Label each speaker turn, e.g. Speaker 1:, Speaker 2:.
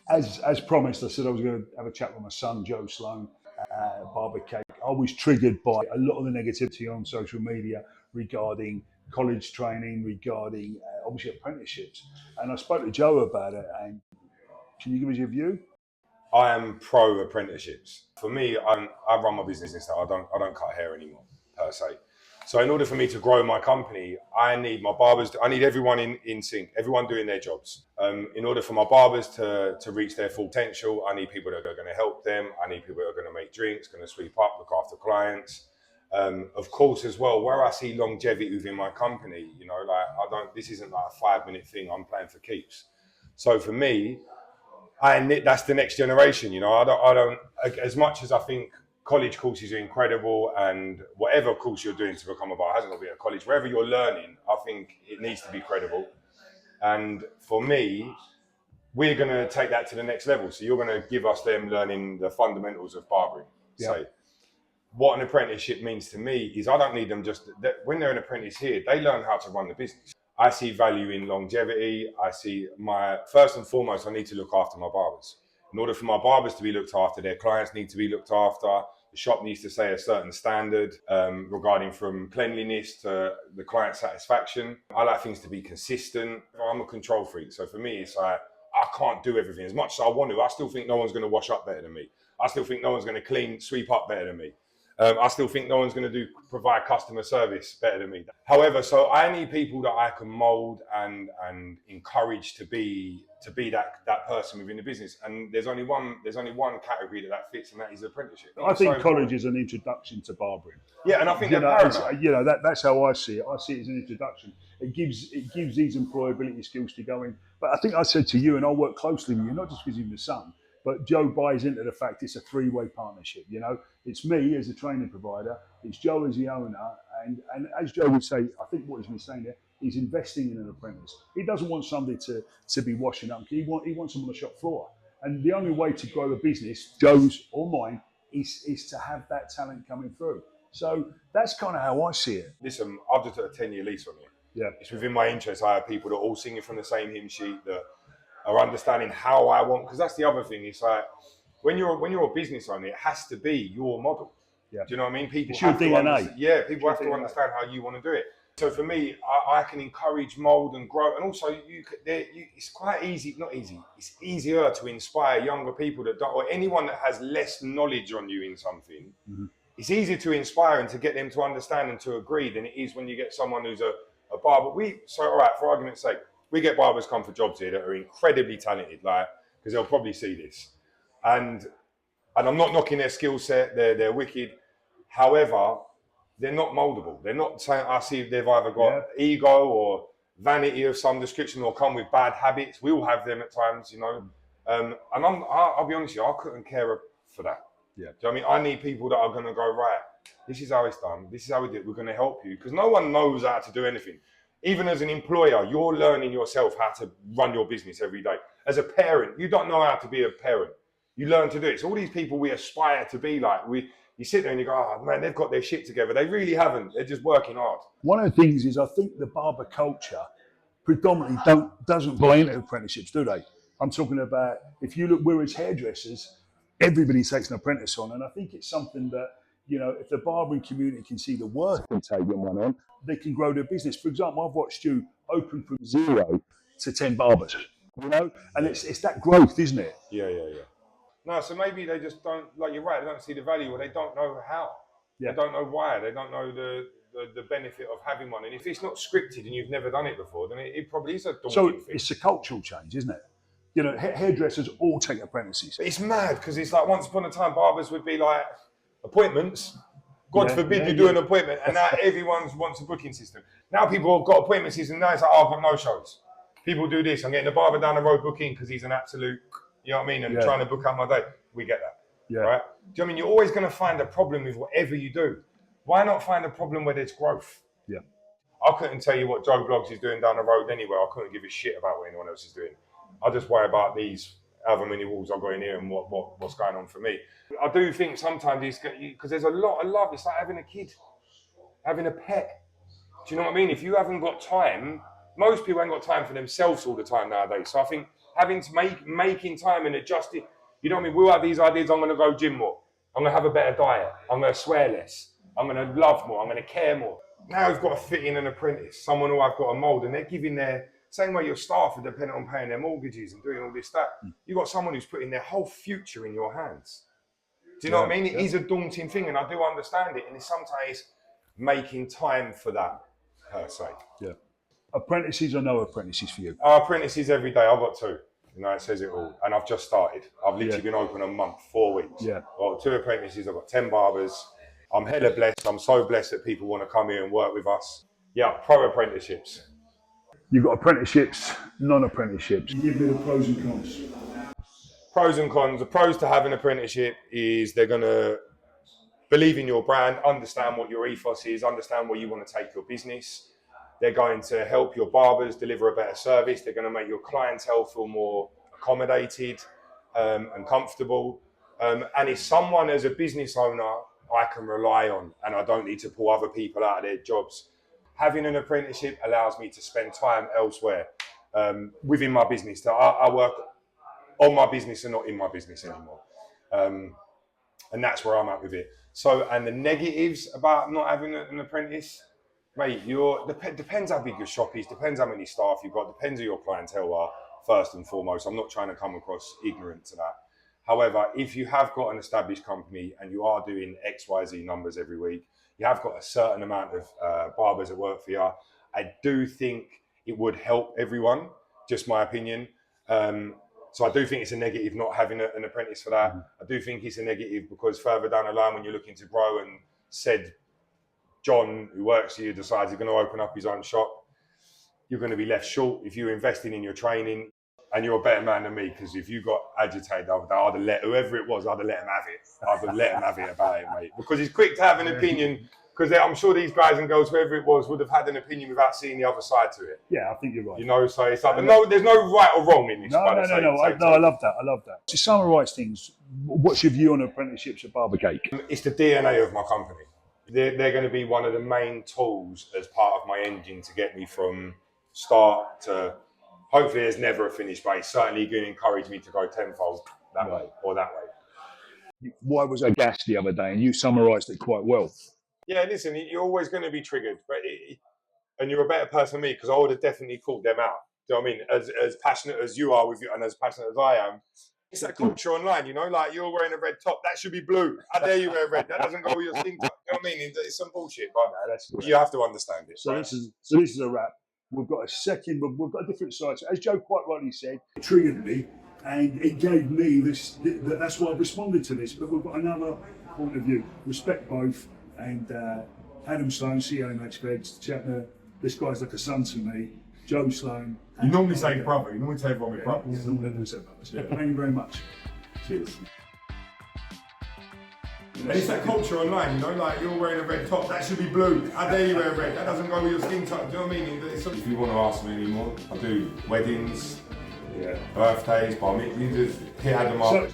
Speaker 1: As promised, I said I was going to have a chat with my son, Joe Sloan, Barbercake. I was triggered by a lot of the negativity on social media regarding college training, regarding obviously apprenticeships. And I spoke to Joe about it. And can you give us your view?
Speaker 2: I am pro apprenticeships. For me, I run my business now. I don't cut hair anymore per se. So in order for me to grow my company, I need my barbers. I need everyone in sync, everyone doing their jobs. In order for my barbers to reach their full potential, I need people that are going to help them. I need people that are going to make drinks, going to sweep up, look after clients. Of course, as well, where I see longevity within my company, this isn't like a 5-minute thing. I'm playing for keeps. So for me, that's the next generation. I don't. As much as I think college courses are incredible, and whatever course you're doing to become a barber, hasn't got to be at college. Wherever you're learning, I think it needs to be credible. And for me, we're going to take that to the next level. So you're going to give us them learning the fundamentals of barbering.
Speaker 1: Yeah.
Speaker 2: So what an apprenticeship means to me is I don't need them when they're an apprentice here, they learn how to run the business. I see value in longevity. First and foremost, I need to look after my barbers. In order for my barbers to be looked after, their clients need to be looked after. The shop needs to say a certain standard regarding from cleanliness to the client satisfaction. I like things to be consistent. I'm a control freak. So for me, it's like, I can't do everything. As much as I want to, I still think no one's going to wash up better than me. I still think no one's going to sweep up better than me. I still think no one's going to provide customer service better than me. However, so I need people that I can mold and encourage to be that person within the business. And there's only one category that fits, and that is apprenticeship.
Speaker 1: I think college is an introduction to barbering.
Speaker 2: Yeah, and I think
Speaker 1: that's how I see it. I see it as an introduction. It gives these employability skills to go in. But I think I said to you, and I work closely with you, not just because you're my son, but Joe buys into the fact it's a three-way partnership. It's me as a training provider, it's Joe as the owner, and as Joe would say, I think what he's been saying there, he's investing in an apprentice. He doesn't want somebody to be washing up. He wants them on the shop floor. And the only way to grow a business, Joe's or mine, is to have that talent coming through. So that's kind of how I see it.
Speaker 2: Listen, I've just got a 10-year lease on you.
Speaker 1: Yeah.
Speaker 2: It's within my interest. I have people that are all singing from the same hymn sheet, that are understanding how I want, because that's the other thing. It's like when you're a business owner, it has to be your model.
Speaker 1: Yeah.
Speaker 2: Do you know what I mean? People
Speaker 1: it's your DNA.
Speaker 2: People have to understand how you want to do it. So for me, I can encourage, mold, and grow, and also it's quite easy. Not easy. It's easier to inspire younger people that don't, or anyone that has less knowledge on you in something. Mm-hmm. It's easier to inspire and to get them to understand and to agree than it is when you get someone who's a barber. All right, for argument's sake, we get barbers come for jobs here that are incredibly talented, because they'll probably see this. And I'm not knocking their skill set, they're wicked. However, they're not moldable. They're not saying, I see they've either got ego or vanity of some description or come with bad habits. We all have them at times, And I'll be honest with you, I couldn't care for that.
Speaker 1: Yeah.
Speaker 2: Do you know what I mean? I need people that are going to go, right, this is how it's done. This is how we do it. We're going to help you. Because no one knows how to do anything. Even as an employer, you're learning yourself how to run your business every day. As a parent, you don't know how to be a parent. You learn to do it. So all these people we aspire to be like, you sit there and you go, oh man, they've got their shit together. They really haven't. They're just working hard.
Speaker 1: One of the things is I think the barber culture predominantly doesn't buy into apprenticeships, do they? I'm talking about, if you look, we're as hairdressers, everybody takes an apprentice on. And I think it's something that, if the barbering community can see the worth in taking one on, they can grow their business. For example, I've watched you open from 0 to 10 barbers, and it's that growth, isn't it?
Speaker 2: Yeah. No, so maybe they just don't, like you're right, they don't see the value, or they don't know how. Yeah. They don't know why. They don't know the benefit of having one. And if it's not scripted and you've never done it before, then it probably is a daunting thing.
Speaker 1: It's a cultural change, isn't it? Hairdressers all take apprentices.
Speaker 2: But it's mad, because it's like once upon a time, barbers would be like, appointments, God forbid you do an appointment, and now everyone wants a booking system. Now people have got appointment system, now it's like, I've got no shows. People do this, I'm getting the barber down the road booking because he's an absolute, you know what I mean, and trying to book out my day. We get that, right? Do you know what I mean? You're always going to find a problem with whatever you do. Why not find a problem where there's growth?
Speaker 1: Yeah.
Speaker 2: I couldn't tell you what Joe Bloggs is doing down the road anyway. I couldn't give a shit about what anyone else is doing. I just worry about these however many walls I've got in here and what's going on for me. I do think sometimes because there's a lot of love. It's like having a kid, having a pet. Do you know what I mean? If you haven't got time most people ain't got time for themselves all the time nowadays. So I think having to making time and adjusting, you know what I mean? We'll have these ideas, I'm going to go gym more. I'm going to have a better diet. I'm going to swear less. I'm going to love more. I'm going to care more. Now we've got to fit in an apprentice, someone who I've got to mould, and they're giving their, same way your staff are dependent on paying their mortgages and doing all this, that. You've got someone who's putting their whole future in your hands. Do you know what I mean? It is a daunting thing, and I do understand it. And it's sometimes making time for that, per se.
Speaker 1: Yeah. Apprentices or no apprentices for you?
Speaker 2: Our apprentices every day. I've got 2. You know, it says it all. And I've just started. I've literally been open a month, 4 weeks.
Speaker 1: Yeah.
Speaker 2: I've got 2 apprentices. I've got 10 barbers. I'm hella blessed. I'm so blessed that people want to come here and work with us. Yeah, pro apprenticeships.
Speaker 1: You've got apprenticeships, non-apprenticeships. Give me the pros and cons.
Speaker 2: Pros and cons. The pros to having an apprenticeship is they're going to believe in your brand, understand what your ethos is, understand where you want to take your business. They're going to help your barbers deliver a better service. They're going to make your clientele feel more accommodated and comfortable. And it's someone as a business owner I can rely on, and I don't need to pull other people out of their jobs. Having an apprenticeship allows me to spend time elsewhere within my business. I work on my business and not in my business anymore. And that's where I'm at with it. So, and the negatives about not having an apprentice, mate, depends how big your shop is, depends how many staff you've got, depends who your clientele are, first and foremost. I'm not trying to come across ignorant to that. However, if you have got an established company and you are doing XYZ numbers every week, you have got a certain amount of barbers that work for you, I do think it would help everyone, just my opinion. So I do think it's a negative not having an apprentice for that. I do think it's a negative because further down the line when you're looking to grow and said John, who works for you, decides he's going to open up his own shop, you're going to be left short. If you're investing in your training, and you're a better man than me, because if you got agitated over that, I'd have let whoever it was, I'd have let him have it. I'd have let him have it about it, mate. Because he's quick to have an opinion, because I'm sure these guys and girls, whoever it was, would have had an opinion without seeing the other side to it.
Speaker 1: Yeah, I think you're right.
Speaker 2: You know, so it's like, no, there's no right or wrong in this.
Speaker 1: No, I love that. I love that. To summarise things, what's your view on apprenticeships at Barbercake?
Speaker 2: It's the DNA of my company. They're going to be one of the main tools as part of my engine to get me from start to, hopefully there's never a finish, but it's certainly going to encourage me to go tenfold that way or that way.
Speaker 1: Why was I gassed the other day? And you summarised it quite well.
Speaker 2: Yeah, listen, you're always going to be triggered, but and you're a better person than me because I would have definitely called them out. Do you know what I mean? As passionate as you are with you and as passionate as I am, it's that culture online, you know, like you're wearing a red top, that should be blue. How dare you wear red? That doesn't go with your skin tone. You know what I mean? It's some bullshit, but you have to understand it.
Speaker 1: So right? This is a wrap. We've got a second, but we've got a different side. So as Joe quite rightly said, it triggered me and it gave me this, that's why I responded to this. But we've got another point of view. Respect both. And Adam Sloan, CEO of MHFed, this guy's like a son to me. Joe Sloan.
Speaker 2: You normally say brother, you normally say everyone with brother.
Speaker 1: Yeah, thank you very much. Cheers.
Speaker 2: And it's that culture online, you know, like you're wearing a red top, that should be blue. How dare you wear red? That doesn't go with your skin tone. Do you know what I mean? If you want to ask me anymore, I do weddings, birthdays, bar mitzvahs, hit Adam up.